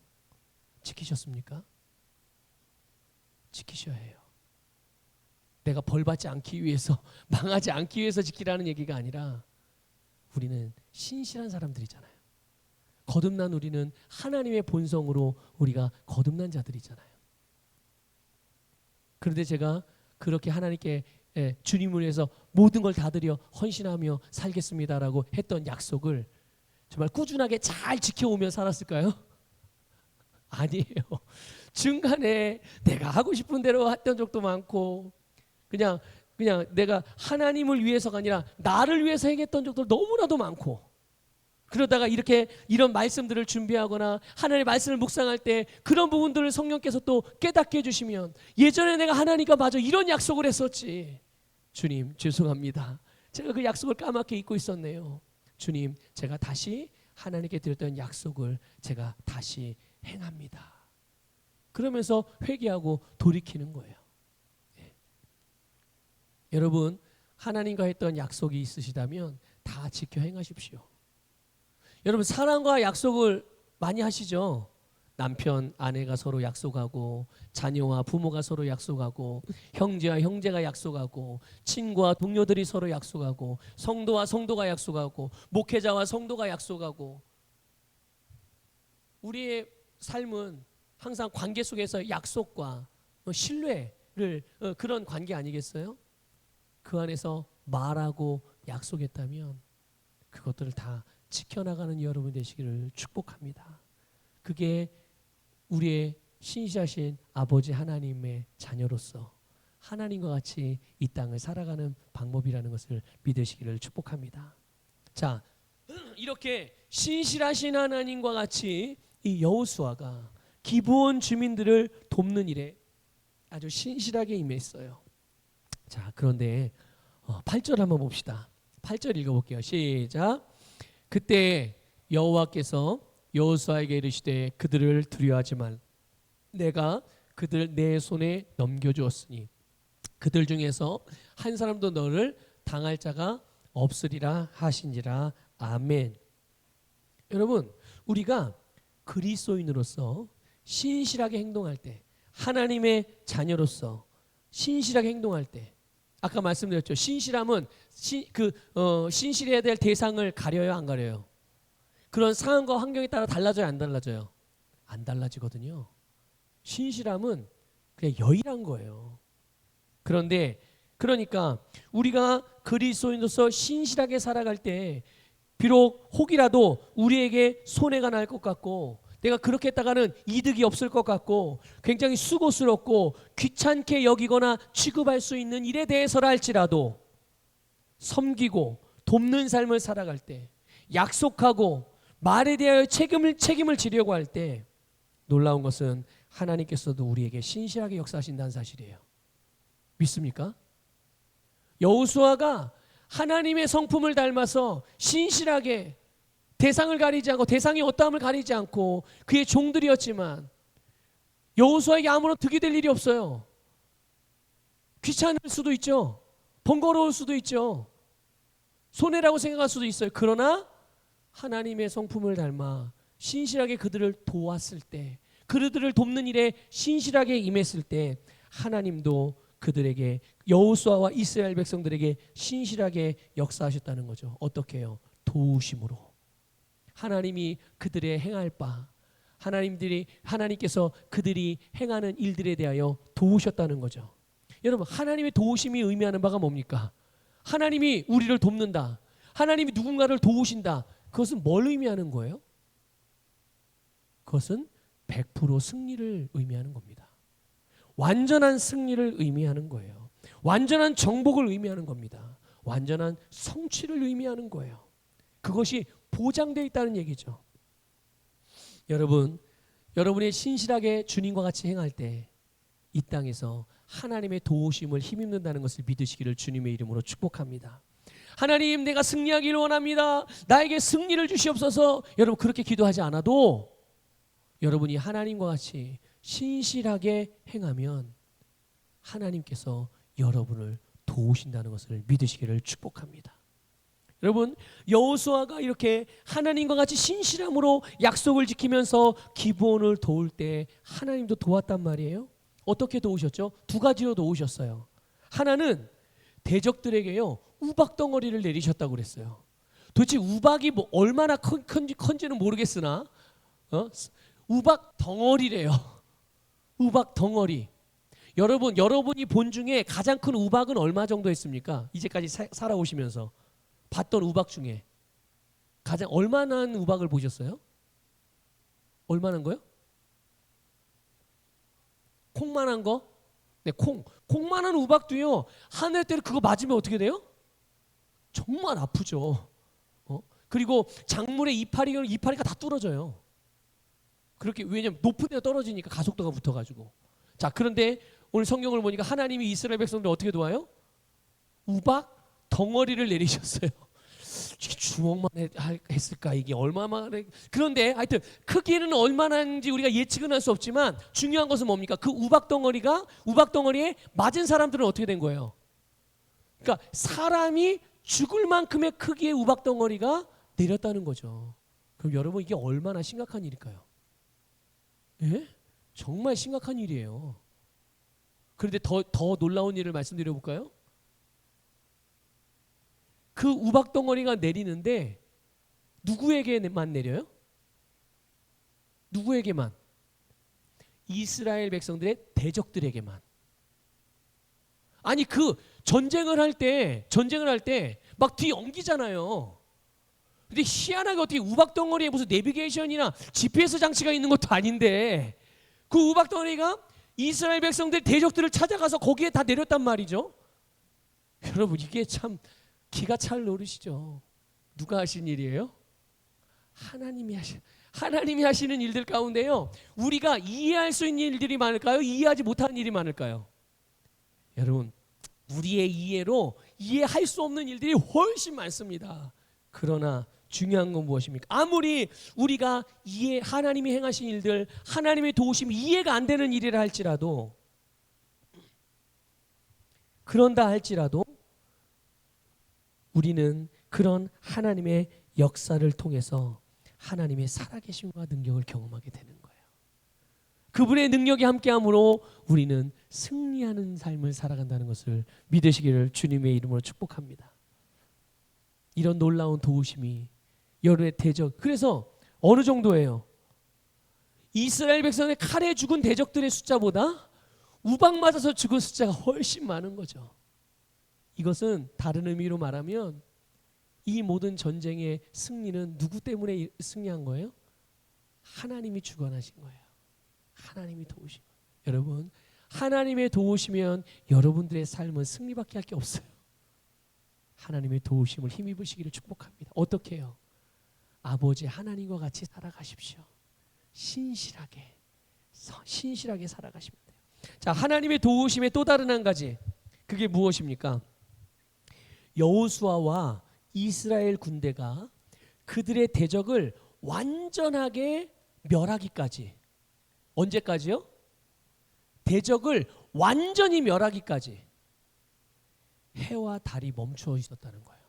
지키셨습니까? 지키셔야 해요. 내가 벌받지 않기 위해서, 망하지 않기 위해서 지키라는 얘기가 아니라 우리는 신실한 사람들이잖아요. 거듭난 우리는 하나님의 본성으로 우리가 거듭난 자들이잖아요. 그런데 제가 그렇게 하나님께 주님을 위해서 모든 걸 다 드려 헌신하며 살겠습니다라고 했던 약속을 정말 꾸준하게 잘 지켜오며 살았을까요? 아니에요. 중간에 내가 하고 싶은 대로 했던 적도 많고 그냥 내가 하나님을 위해서가 아니라 나를 위해서 행했던 적도 너무나도 많고 그러다가 이런 말씀들을 준비하거나 하나님의 말씀을 묵상할 때 그런 부분들을 성령께서 또 깨닫게 해주시면 예전에 내가 하나님과 마저 이런 약속을 했었지. 주님 죄송합니다. 제가 그 약속을 까맣게 잊고 있었네요. 주님 제가 다시 하나님께 드렸던 약속을 제가 다시 행합니다. 그러면서 회개하고 돌이키는 거예요. 여러분 하나님과 했던 약속이 있으시다면 다 지켜 행하십시오. 여러분 사랑과 약속을 많이 하시죠. 남편, 아내가 서로 약속하고 자녀와 부모가 서로 약속하고 형제와 형제가 약속하고 친구와 동료들이 서로 약속하고 성도와 성도가 약속하고 목회자와 성도가 약속하고 우리의 삶은 항상 관계 속에서 약속과 신뢰를 그런 관계 아니겠어요? 그 안에서 말하고 약속했다면 그것들을 다 지켜나가는 여러분 되시기를 축복합니다. 그게 우리의 신실하신 아버지 하나님의 자녀로서 하나님과 같이 이 땅을 살아가는 방법이라는 것을 믿으시기를 축복합니다. 자, 이렇게 신실하신 하나님과 같이 이 여호수아가 기브온 주민들을 돕는 일에 아주 신실하게 임했어요. 자, 그런데 8절 한번 봅시다. 8절 읽어볼게요. 시작. 그때 여호와께서 여호수아에게 이르시되 그들을 두려워하지 말. 내가 그들 내 손에 넘겨주었으니 그들 중에서 한 사람도 너를 당할 자가 없으리라 하신지라. 아멘. 여러분 우리가 그리스도인으로서 신실하게 행동할 때 하나님의 자녀로서 신실하게 행동할 때 아까 말씀드렸죠. 신실함은 신실해야 될 대상을 가려요, 안 가려요? 그런 상황과 환경에 따라 달라져요, 안 달라져요? 안 달라지거든요. 신실함은 그냥 여일한 거예요. 그러니까 우리가 그리스도인으로서 신실하게 살아갈 때 비록 혹이라도 우리에게 손해가 날 것 같고 내가 그렇게 했다가는 이득이 없을 것 같고 굉장히 수고스럽고 귀찮게 여기거나 취급할 수 있는 일에 대해서라 할지라도 섬기고 돕는 삶을 살아갈 때, 약속하고 말에 대하여 책임을 지려고 할 때 놀라운 것은 하나님께서도 우리에게 신실하게 역사하신다는 사실이에요. 믿습니까? 여호수아가 하나님의 성품을 닮아서 신실하게 대상을 가리지 않고 대상이 어떠함을 가리지 않고 그의 종들이었지만 여호수아에게 아무런 득이 될 일이 없어요. 귀찮을 수도 있죠. 번거로울 수도 있죠. 손해라고 생각할 수도 있어요. 그러나 하나님의 성품을 닮아 신실하게 그들을 도왔을 때, 그들을 돕는 일에 신실하게 임했을 때 하나님도 그들에게, 여호수아와 이스라엘 백성들에게 신실하게 역사하셨다는 거죠. 어떻게 해요? 도우심으로. 하나님이 그들의 행할 바, 하나님께서 그들이 행하는 일들에 대하여 도우셨다는 거죠. 여러분, 하나님의 도우심이 의미하는 바가 뭡니까? 하나님이 우리를 돕는다, 하나님이 누군가를 도우신다, 그것은 뭘 의미하는 거예요? 그것은 100% 승리를 의미하는 겁니다. 완전한 승리를 의미하는 거예요. 완전한 정복을 의미하는 겁니다. 완전한 성취를 의미하는 거예요. 그것이 보장되어 있다는 얘기죠. 여러분이 신실하게 주님과 같이 행할 때 이 땅에서 하나님의 도우심을 힘입는다는 것을 믿으시기를 주님의 이름으로 축복합니다. 하나님, 내가 승리하기를 원합니다. 나에게 승리를 주시옵소서. 여러분, 그렇게 기도하지 않아도 여러분이 하나님과 같이 신실하게 행하면 하나님께서 여러분을 도우신다는 것을 믿으시기를 축복합니다. 여러분, 여호수아가 이렇게 하나님과 같이 신실함으로 약속을 지키면서 기브온을 도울 때 하나님도 도왔단 말이에요. 어떻게 도우셨죠? 두 가지로 도우셨어요. 하나는 대적들에게요, 우박 덩어리를 내리셨다고 그랬어요. 도대체 우박이 뭐 얼마나 큰지는 모르겠으나 우박 덩어리래요. 우박 덩어리. 여러분이 본 중에 가장 큰 우박은 얼마 정도 했습니까? 이제까지 살아오시면서 봤던 우박 중에 가장 얼마나 우박을 보셨어요? 얼마나 거요? 콩만한 거? 네, 콩만한 우박도요, 하늘 때로 그거 맞으면 어떻게 돼요? 정말 아프죠. 그리고 작물의 이파리가 다 뚫어져요. 그렇게, 왜냐면 높은 데 떨어지니까 가속도가 붙어가지고. 자, 그런데 오늘 성경을 보니까 하나님이 이스라엘 백성들 어떻게 도와요? 우박 덩어리를 내리셨어요. 주먹만 했을까, 이게 얼마나. 그런데 하여튼 크기는 얼마나인지 우리가 예측은 할 수 없지만 중요한 것은 뭡니까? 그 우박 덩어리에 맞은 사람들은 어떻게 된 거예요? 그러니까 사람이 죽을 만큼의 크기의 우박 덩어리가 내렸다는 거죠. 그럼 여러분, 이게 얼마나 심각한 일일까요? 예? 정말 심각한 일이에요. 그런데 더 놀라운 일을 말씀드려 볼까요? 그 우박 덩어리가 내리는데 누구에게만 내려요? 누구에게만? 이스라엘 백성들의 대적들에게만. 아니, 그 전쟁을 할 때 막 뒤 엉기잖아요. 근데 희한하게 어떻게 우박 덩어리에 무슨 내비게이션이나 GPS 장치가 있는 것도 아닌데 그 우박 덩어리가 이스라엘 백성들 대적들을 찾아가서 거기에 다 내렸단 말이죠. 여러분, 이게 참 기가 찰 노릇이죠. 누가 하신 일이에요? 하나님이 하시는 일들 가운데요, 우리가 이해할 수 있는 일들이 많을까요? 이해하지 못하는 일이 많을까요? 여러분, 우리의 이해로 이해할 수 없는 일들이 훨씬 많습니다. 그러나 중요한 건 무엇입니까? 아무리 우리가 하나님이 행하신 일들, 하나님의 도우심이 이해가 안 되는 일이라 할지라도, 그런다 할지라도 우리는 그런 하나님의 역사를 통해서 하나님의 살아계심과 능력을 경험하게 되는 거예요. 그분의 능력이 함께함으로 우리는 승리하는 삶을 살아간다는 것을 믿으시기를 주님의 이름으로 축복합니다. 이런 놀라운 도우심이 여러분의 대적, 그래서 어느 정도예요? 이스라엘 백성의 칼에 죽은 대적들의 숫자보다 우박 맞아서 죽은 숫자가 훨씬 많은 거죠. 이것은 다른 의미로 말하면 이 모든 전쟁의 승리는 누구 때문에 승리한 거예요? 하나님이 주관하신 거예요. 하나님이 도우신 거예요. 여러분, 하나님의 도우시면 여러분들의 삶은 승리밖에 할 게 없어요. 하나님의 도우심을 힘입으시기를 축복합니다. 어떻게 해요? 아버지 하나님과 같이 살아가십시오. 신실하게 살아가시면 돼요. 자, 하나님의 도우심의 또 다른 한 가지, 그게 무엇입니까? 여호수아와 이스라엘 군대가 그들의 대적을 완전하게 멸하기까지. 언제까지요? 대적을 완전히 멸하기까지 해와 달이 멈추어 있었다는 거예요.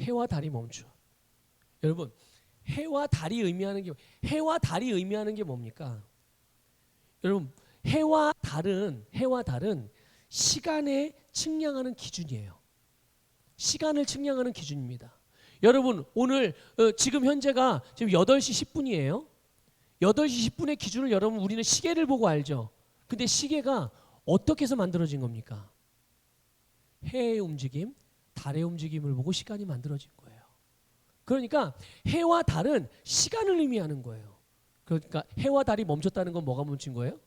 해와 달이 멈추어. 여러분, 해와 달이 의미하는 게 뭡니까? 여러분, 해와 달은 시간에 측량하는 기준이에요. 시간을 측량하는 기준입니다. 여러분, 오늘 지금 현재가 지금 8시 10분이에요. 8시 10분의 기준을 여러분 우리는 시계를 보고 알죠. 근데 시계가 어떻게 해서 만들어진 겁니까? 해의 움직임, 달의 움직임을 보고 시간이 만들어진 거예요. 그러니까 해와 달은 시간을 의미하는 거예요. 그러니까 해와 달이 멈췄다는 건 뭐가 멈춘 거예요?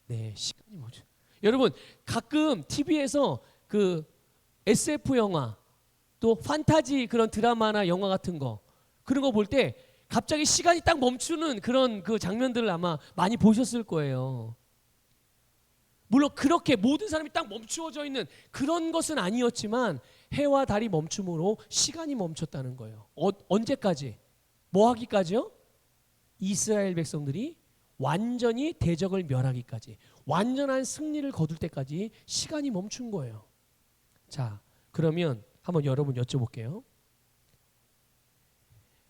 네, 시간이 멈춰. 여러분, 가끔 TV에서 그 SF 영화, 또 판타지 그런 드라마나 영화 같은 거, 그런 거 볼 때 갑자기 시간이 딱 멈추는 그런 그 장면들을 아마 많이 보셨을 거예요. 물론 그렇게 모든 사람이 딱 멈추어져 있는 그런 것은 아니었지만 해와 달이 멈춤으로 시간이 멈췄다는 거예요. 언제까지? 뭐 하기까지요? 이스라엘 백성들이 완전히 대적을 멸하기까지, 완전한 승리를 거둘 때까지 시간이 멈춘 거예요. 자, 그러면 한번 여러분 여쭤볼게요.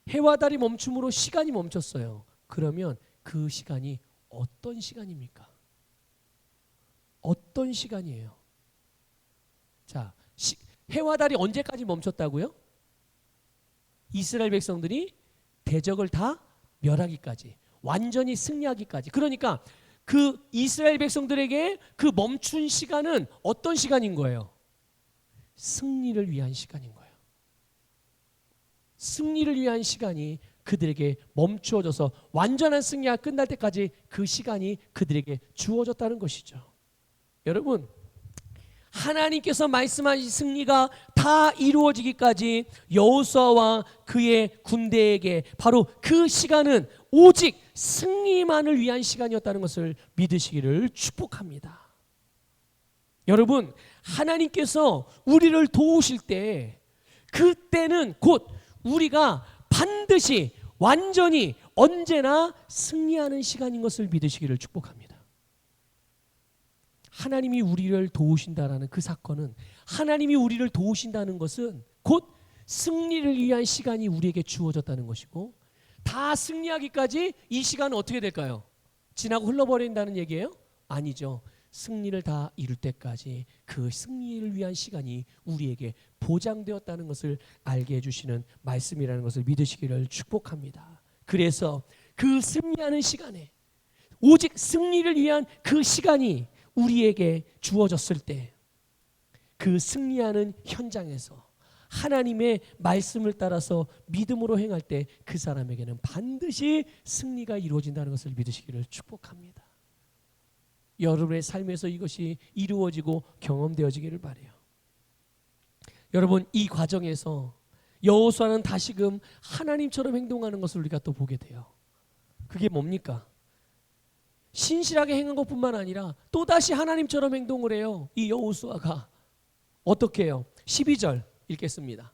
해와 달이 멈춤으로 시간이 멈췄어요. 그러면 그 시간이 어떤 시간입니까? 어떤 시간이에요? 자, 해와 달이 언제까지 멈췄다고요? 이스라엘 백성들이 대적을 다 멸하기까지, 완전히 승리하기까지. 그러니까 그 이스라엘 백성들에게 그 멈춘 시간은 어떤 시간인 거예요? 승리를 위한 시간인 거예요. 승리를 위한 시간이 그들에게 멈추어져서 완전한 승리가 끝날 때까지 그 시간이 그들에게 주어졌다는 것이죠. 여러분, 하나님께서 말씀하신 승리가 다 이루어지기까지 여호수아와 그의 군대에게 바로 그 시간은 오직 승리만을 위한 시간이었다는 것을 믿으시기를 축복합니다. 여러분, 하나님께서 우리를 도우실 때 그때는 곧 우리가 반드시 완전히 언제나 승리하는 시간인 것을 믿으시기를 축복합니다. 하나님이 우리를 도우신다라는 그 사건은, 하나님이 우리를 도우신다는 것은 곧 승리를 위한 시간이 우리에게 주어졌다는 것이고, 다 승리하기까지 이 시간은 어떻게 될까요? 지나고 흘러버린다는 얘기예요? 아니죠. 승리를 다 이룰 때까지 그 승리를 위한 시간이 우리에게 보장되었다는 것을 알게 해주시는 말씀이라는 것을 믿으시기를 축복합니다. 그래서 그 승리하는 시간에, 오직 승리를 위한 그 시간이 우리에게 주어졌을 때, 그 승리하는 현장에서 하나님의 말씀을 따라서 믿음으로 행할 때 그 사람에게는 반드시 승리가 이루어진다는 것을 믿으시기를 축복합니다. 여러분의 삶에서 이것이 이루어지고 경험되어지기를 바라요. 여러분, 이 과정에서 여호수아는 다시금 하나님처럼 행동하는 것을 우리가 또 보게 돼요. 그게 뭡니까? 신실하게 행한 것뿐만 아니라 또다시 하나님처럼 행동을 해요. 이 여호수아가 어떻게 해요? 12절 읽겠습니다.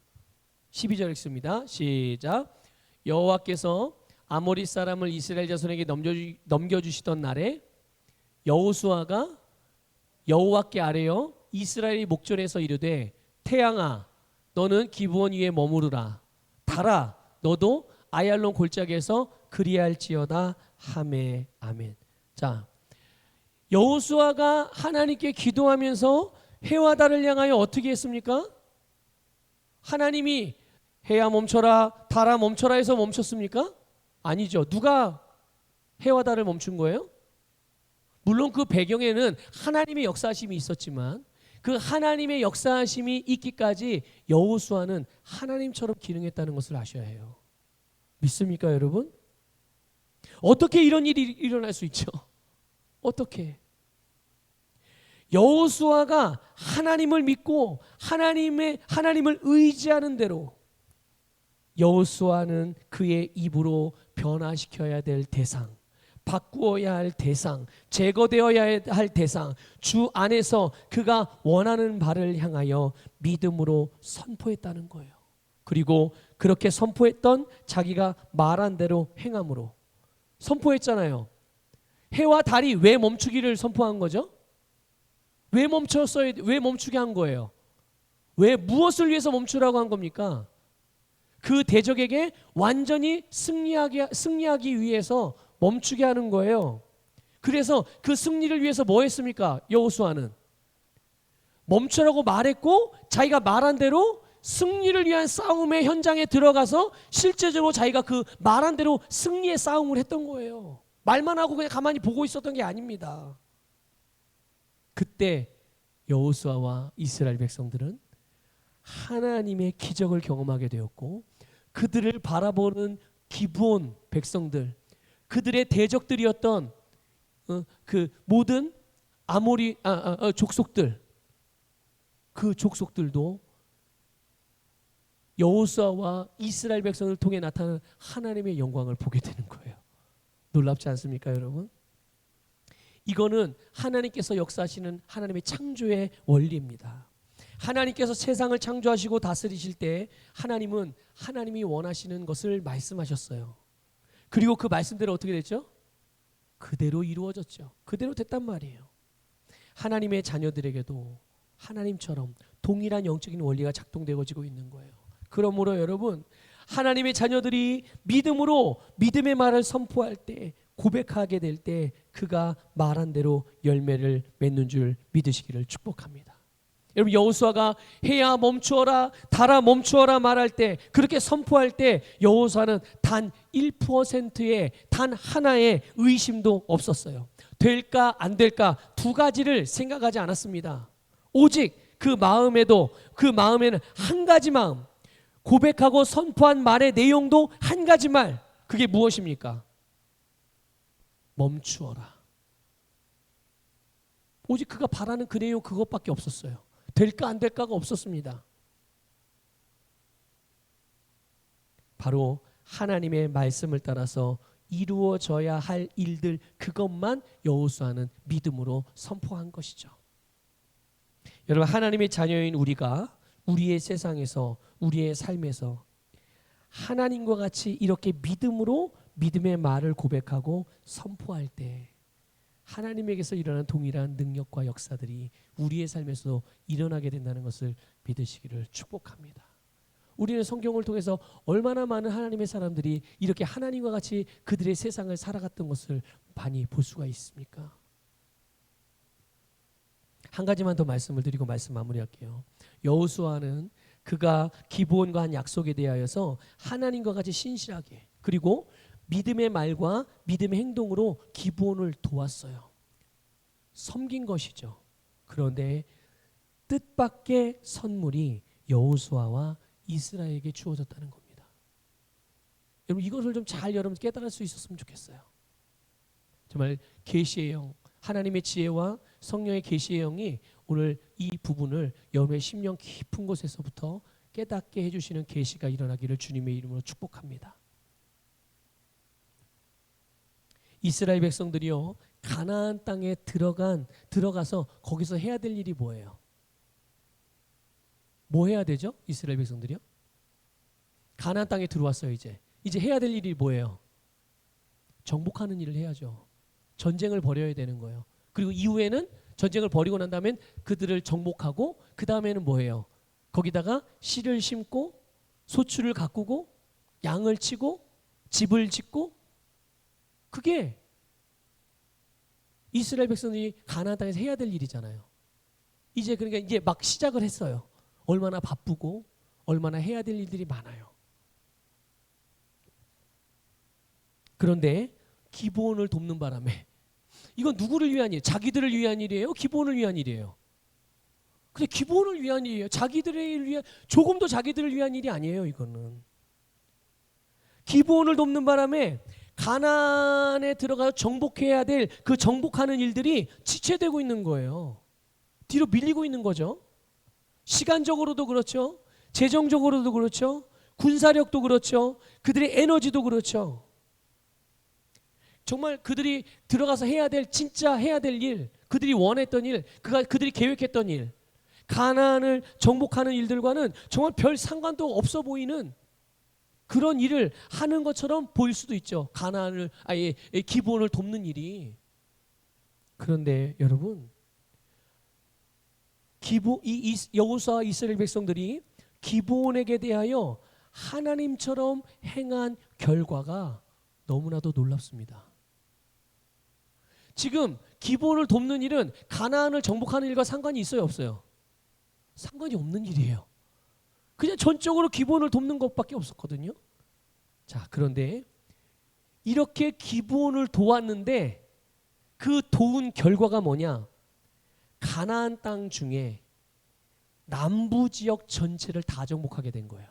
12절 읽습니다. 시작. 여호와께서 아모리 사람을 이스라엘 자손에게 넘겨주시던 날에 여호수아가 여호와께 아뢰어 이스라엘이 목전에서 이르되, 태양아 너는 기브온 위에 머무르라, 달아 너도 아얄론 골짜기에서 그리할지어다 하매. 아멘. 자, 여호수아가 하나님께 기도하면서 해와 달을 향하여 어떻게 했습니까? 하나님이 해야 멈춰라, 달아 멈춰라 해서 멈췄습니까? 아니죠. 누가 해와 달을 멈춘 거예요? 물론 그 배경에는 하나님의 역사하심이 있었지만, 그 하나님의 역사하심이 있기까지 여호수아는 하나님처럼 기능했다는 것을 아셔야 해요. 믿습니까, 여러분? 어떻게 이런 일이 일어날 수 있죠? 어떻게? 여호수아가 하나님을 믿고 하나님을 의지하는 대로 여호수아는 그의 입으로 변화시켜야 될 대상, 바꾸어야 할 대상, 제거되어야 할 대상, 주 안에서 그가 원하는 바를 향하여 믿음으로 선포했다는 거예요. 그리고 그렇게 선포했던 자기가 말한 대로 행함으로 선포했잖아요. 해와 달이 왜 멈추기를 선포한 거죠? 왜 멈췄어요? 왜 멈추게 한 거예요? 왜 무엇을 위해서 멈추라고 한 겁니까? 그 대적에게 완전히 승리하기 위해서 멈추게 하는 거예요. 그래서 그 승리를 위해서 뭐 했습니까? 여호수아는 멈추라고 말했고 자기가 말한 대로 승리를 위한 싸움의 현장에 들어가서 실제적으로 자기가 그 말한 대로 승리의 싸움을 했던 거예요. 말만 하고 그냥 가만히 보고 있었던 게 아닙니다. 그때 여호수아와 이스라엘 백성들은 하나님의 기적을 경험하게 되었고 그들을 바라보는 기브온 백성들, 그들의 대적들이었던 그 모든 아모리 족속들, 그 족속들도 여호수아와 이스라엘 백성을 통해 나타나는 하나님의 영광을 보게 되는 거예요. 놀랍지 않습니까, 여러분? 이거는 하나님께서 역사하시는 하나님의 창조의 원리입니다. 하나님께서 세상을 창조하시고 다스리실 때 하나님은 하나님이 원하시는 것을 말씀하셨어요. 그리고 그 말씀대로 어떻게 됐죠? 그대로 이루어졌죠. 그대로 됐단 말이에요. 하나님의 자녀들에게도 하나님처럼 동일한 영적인 원리가 작동되어지고 있는 거예요. 그러므로 여러분, 하나님의 자녀들이 믿음으로 믿음의 말을 선포할 때, 고백하게 될 때 그가 말한 대로 열매를 맺는 줄 믿으시기를 축복합니다. 여러분, 여호수아가 해야 멈추어라, 달아 멈추어라 말할 때, 그렇게 선포할 때 여호수아는 단 1%의 단 하나의 의심도 없었어요. 될까 안 될까 두 가지를 생각하지 않았습니다. 오직 그 마음에는 한 가지 마음, 고백하고 선포한 말의 내용도 한 가지 말, 그게 무엇입니까? 멈추어라. 오직 그가 바라는 그 내용 그것밖에 없었어요. 될까 안 될까가 없었습니다. 바로 하나님의 말씀을 따라서 이루어져야 할 일들, 그것만 여호수아는 믿음으로 선포한 것이죠. 여러분, 하나님의 자녀인 우리가 우리의 세상에서, 우리의 삶에서 하나님과 같이 이렇게 믿음으로 믿음의 말을 고백하고 선포할 때 하나님에게서 일어나는 동일한 능력과 역사들이 우리의 삶에서 일어나게 된다는 것을 믿으시기를 축복합니다. 우리는 성경을 통해서 얼마나 많은 하나님의 사람들이 이렇게 하나님과 같이 그들의 세상을 살아갔던 것을 많이 볼 수가 있습니까? 한 가지만 더 말씀을 드리고 말씀 마무리할게요. 여호수아는 그가 기브온과 한 약속에 대하여서 하나님과 같이 신실하게, 그리고 믿음의 말과 믿음의 행동으로 기브온을 도왔어요. 섬긴 것이죠. 그런데 뜻밖의 선물이 여호수아와 이스라엘에게 주어졌다는 겁니다. 여러분, 이것을 좀 잘 여러분 깨달을 수 있었으면 좋겠어요. 정말 계시의 영, 하나님의 지혜와 성령의 계시의 영이 오늘 이 부분을 여러분의 심령 깊은 곳에서부터 깨닫게 해주시는 계시가 일어나기를 주님의 이름으로 축복합니다. 이스라엘 백성들이요, 가나안 땅에 들어가서 거기서 해야 될 일이 뭐예요? 뭐 해야 되죠? 이스라엘 백성들이요? 가나안 땅에 들어왔어요. 이제 해야 될 일이 뭐예요? 정복하는 일을 해야죠. 전쟁을 벌여야 되는 거예요. 그리고 이후에는 전쟁을 벌이고 난 다음엔 그들을 정복하고, 그 다음에는 뭐예요? 거기다가 씨를 심고 소출을 가꾸고 양을 치고 집을 짓고, 그게 이스라엘 백성들이 가나안 땅에서 해야 될 일이잖아요. 그러니까 이제 막 시작을 했어요. 얼마나 바쁘고 얼마나 해야 될 일들이 많아요. 그런데 기브온을 돕는 바람에, 이건 누구를 위한 일이에요? 자기들을 위한 일이에요? 기브온을 위한 일이에요? 근데 기브온을 위한 일이에요. 자기들을 위한, 조금도 자기들을 위한 일이 아니에요. 이거는 기브온을 돕는 바람에 가나안에 들어가서 정복해야 될 그 정복하는 일들이 지체되고 있는 거예요. 뒤로 밀리고 있는 거죠. 시간적으로도 그렇죠. 재정적으로도 그렇죠. 군사력도 그렇죠. 그들의 에너지도 그렇죠. 정말 그들이 들어가서 진짜 해야 될 일, 그들이 원했던 일, 그들이 계획했던 일, 가나안을 정복하는 일들과는 정말 별 상관도 없어 보이는 그런 일을 하는 것처럼 보일 수도 있죠. 가나안을 아예 기브온을 돕는 일이. 그런데 여러분, 여호수아와 이스라엘 백성들이 기브온에게 대하여 하나님처럼 행한 결과가 너무나도 놀랍습니다. 지금 기브온을 돕는 일은 가나안을 정복하는 일과 상관이 있어요, 없어요? 상관이 없는 일이에요. 그냥 전적으로 기브온을 돕는 것밖에 없었거든요. 자, 그런데 이렇게 기브온을 도왔는데 그 도운 결과가 뭐냐? 가나안 땅 중에 남부 지역 전체를 다 정복하게 된 거예요.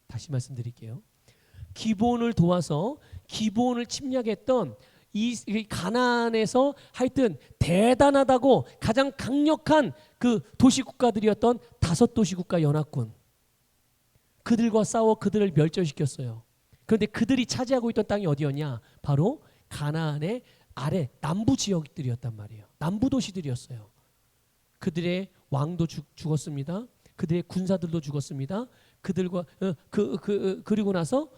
다시 말씀드릴게요. 기브온을 도와서 기브온을 침략했던 이 가나안에서 하여튼 대단하다고 가장 강력한 그 도시국가들이었던 5도시국가 연합군, 그들과 싸워 그들을 멸절시켰어요. 그런데 그들이 차지하고 있던 땅이 어디였냐? 바로 가나안의 아래 남부 지역들이었단 말이에요. 남부 도시들이었어요. 그들의 왕도 죽었습니다. 그들의 군사들도 죽었습니다. 그들과 그리고 나서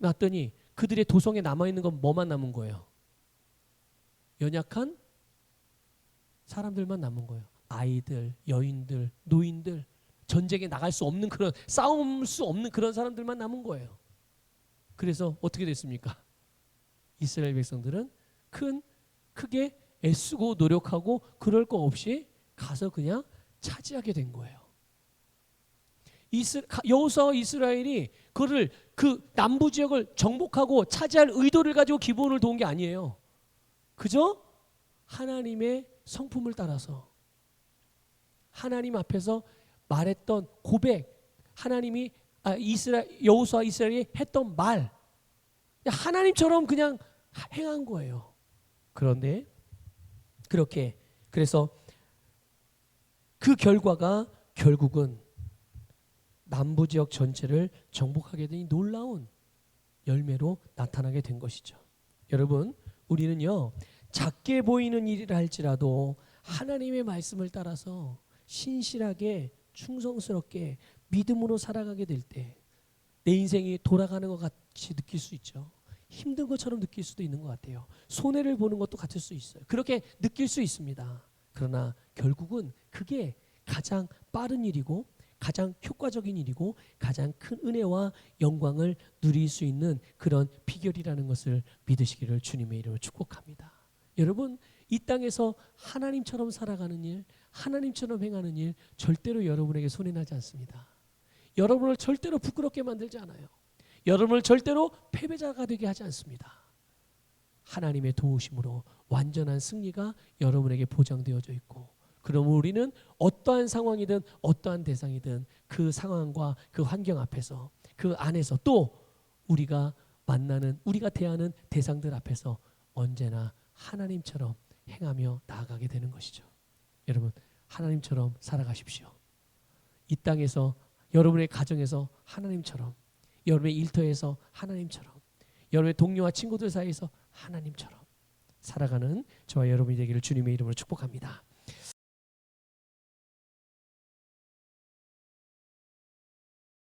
났더니 그들의 도성에 남아 있는 건 뭐만 남은 거예요? 연약한 사람들만 남은 거예요. 아이들, 여인들, 노인들, 전쟁에 나갈 수 없는 그런, 싸울 수 없는 그런 사람들만 남은 거예요. 그래서 어떻게 됐습니까? 이스라엘 백성들은 크게 애쓰고 노력하고 그럴 거 없이 가서 그냥 차지하게 된 거예요. 여호수아와 이스라엘이 그 남부 지역을 정복하고 차지할 의도를 가지고 기브온을 도운 게 아니에요. 그저 하나님의 성품을 따라서 하나님 앞에서 말했던 고백, 하나님이 여호수아와 이스라엘이 했던 말, 하나님처럼 그냥 행한 거예요. 그런데 그래서 그 결과가 결국은 남부 지역 전체를 정복하게 되니 놀라운 열매로 나타나게 된 것이죠. 여러분, 우리는요, 작게 보이는 일이라 할지라도 하나님의 말씀을 따라서 신실하게 충성스럽게 믿음으로 살아가게 될 때 내 인생이 돌아가는 것 같이 느낄 수 있죠. 힘든 것처럼 느낄 수도 있는 것 같아요. 손해를 보는 것도 같을 수 있어요. 그렇게 느낄 수 있습니다. 그러나 결국은 그게 가장 빠른 일이고 가장 효과적인 일이고 가장 큰 은혜와 영광을 누릴 수 있는 그런 비결이라는 것을 믿으시기를 주님의 이름으로 축복합니다. 여러분, 이 땅에서 하나님처럼 살아가는 일, 하나님처럼 행하는 일 절대로 여러분에게 손해나지 않습니다. 여러분을 절대로 부끄럽게 만들지 않아요. 여러분을 절대로 패배자가 되게 하지 않습니다. 하나님의 도우심으로 완전한 승리가 여러분에게 보장되어져 있고, 그러면 우리는 어떠한 상황이든 어떠한 대상이든 그 상황과 그 환경 앞에서 그 안에서 또 우리가 대하는 대상들 앞에서 언제나 하나님처럼 행하며 나아가게 되는 것이죠. 여러분, 하나님처럼 살아가십시오. 이 땅에서, 여러분의 가정에서 하나님처럼, 여러분의 일터에서 하나님처럼, 여러분의 동료와 친구들 사이에서 하나님처럼 살아가는 저와 여러분이 되기를 주님의 이름으로 축복합니다.